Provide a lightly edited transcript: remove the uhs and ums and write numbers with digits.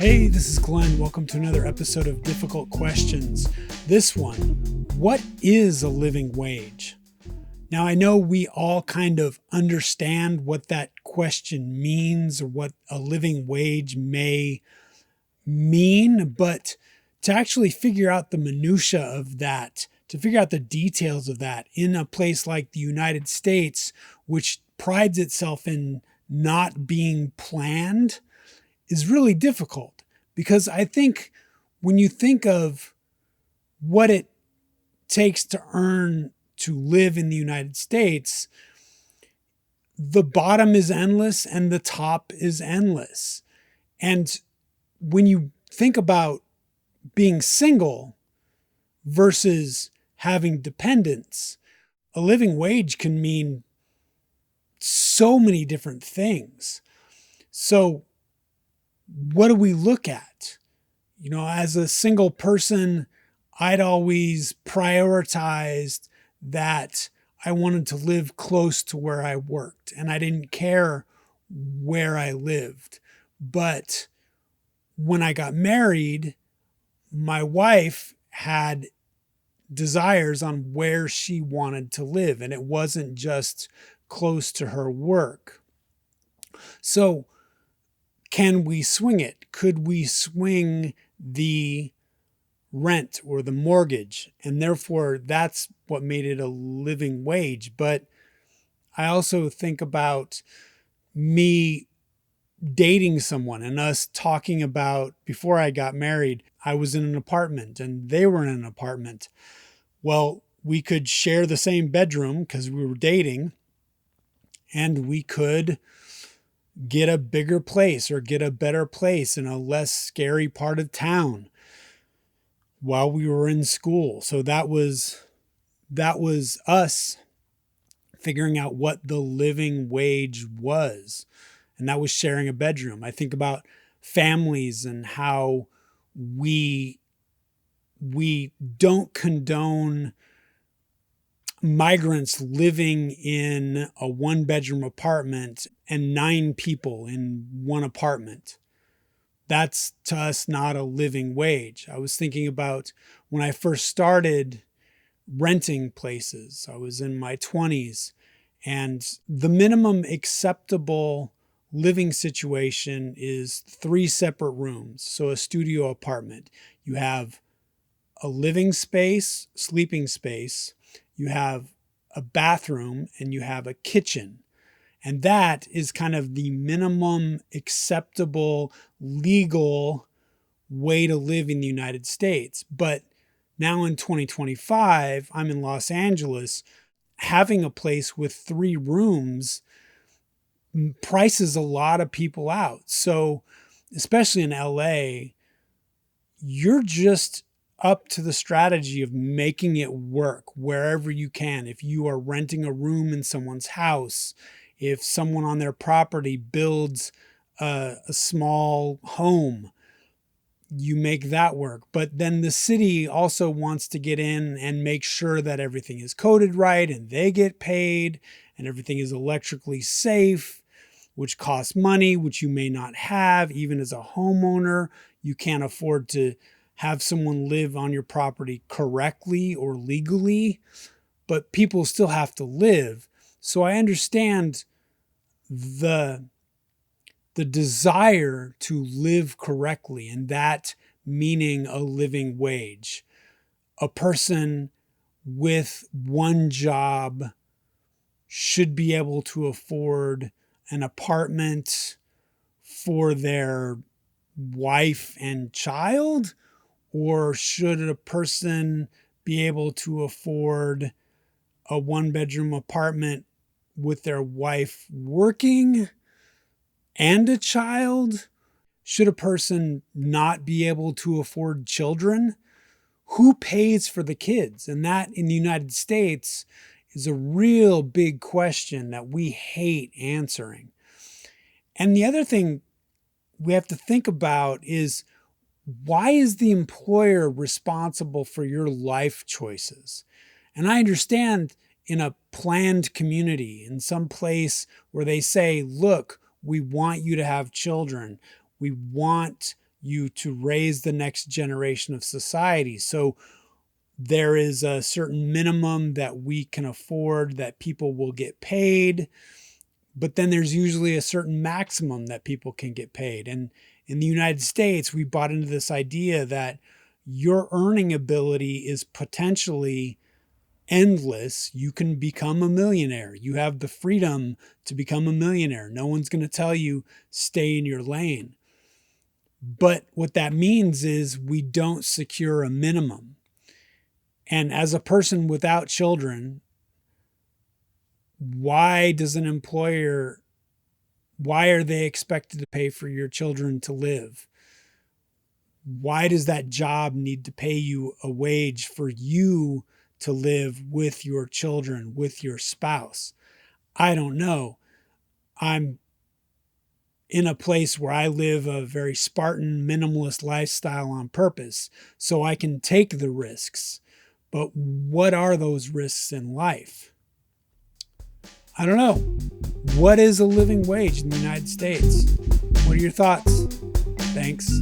Hey, this is Glenn. Welcome to another episode of Difficult Questions. This one, what is a living wage? Now, I know we all kind of understand what that question means or what a living wage may mean, but to actually figure out the minutia of that, to figure out the details of that in a place like the United States, which prides itself in not being planned, is really difficult, because I think when you think of what it takes to live in the United States, the bottom is endless and the top is endless. And when you think about being single versus having dependents, a living wage can mean so many different things. So what do we look at? You know, as a single person, I'd always prioritized that I wanted to live close to where I worked, and I didn't care where I lived. But when I got married, my wife had desires on where she wanted to live, and it wasn't just close to her work. So can we swing it? Could we swing the rent or the mortgage? And therefore, that's what made it a living wage. But I also think about me dating someone and us talking about, before I got married, I was in an apartment and they were in an apartment. Well, we could share the same bedroom because we were dating, and we could get a bigger place or get a better place in a less scary part of town while we were in school. So that was us figuring out what the living wage was. And that was sharing a bedroom. I think about families and how we don't condone migrants living in a one-bedroom apartment and 9 people in one apartment. That's, to us, not a living wage. I was thinking about when I first started renting places. I was in my 20s, and the minimum acceptable living situation is 3 separate rooms. So a studio apartment. You have a living space, sleeping space, you have a bathroom, and you have a kitchen. And that is kind of the minimum acceptable legal way to live in the United States. But now in 2025, I'm in Los Angeles. Having a place with 3 rooms prices a lot of people out. So especially in LA, you're just up to the strategy of making it work wherever you can. If you are renting a room in someone's house, if someone on their property builds a small home, you make that work. But then the city also wants to get in and make sure that everything is coded right and they get paid and everything is electrically safe, which costs money, which you may not have. Even as a homeowner, you can't afford to have someone live on your property correctly or legally, but people still have to live. So I understand the desire to live correctly, and that meaning a living wage. A person with one job should be able to afford an apartment for their wife and child, or should a person be able to afford a one-bedroom apartment with their wife working and a child? Should a person not be able to afford children? Who pays for the kids? And that, in the United States, is a real big question that we hate answering. And the other thing we have to think about is, why is the employer responsible for your life choices? And I understand in a planned community, in some place where they say, look, we want you to have children. We want you to raise the next generation of society. So there is a certain minimum that we can afford that people will get paid, but then there's usually a certain maximum that people can get paid. And in the United States, we bought into this idea that your earning ability is potentially endless. You can become a millionaire. You have the freedom to become a millionaire. No one's going to tell you stay in your lane. But what that means is we don't secure a minimum. And as a person without children, why does an employer, why are they expected to pay for your children to live? Why does that job need to pay you a wage for you to live with your children, with your spouse? I don't know. I'm in a place where I live a very Spartan, minimalist lifestyle on purpose, so I can take the risks. But what are those risks in life? I don't know. What is a living wage in the United States? What are your thoughts? Thanks.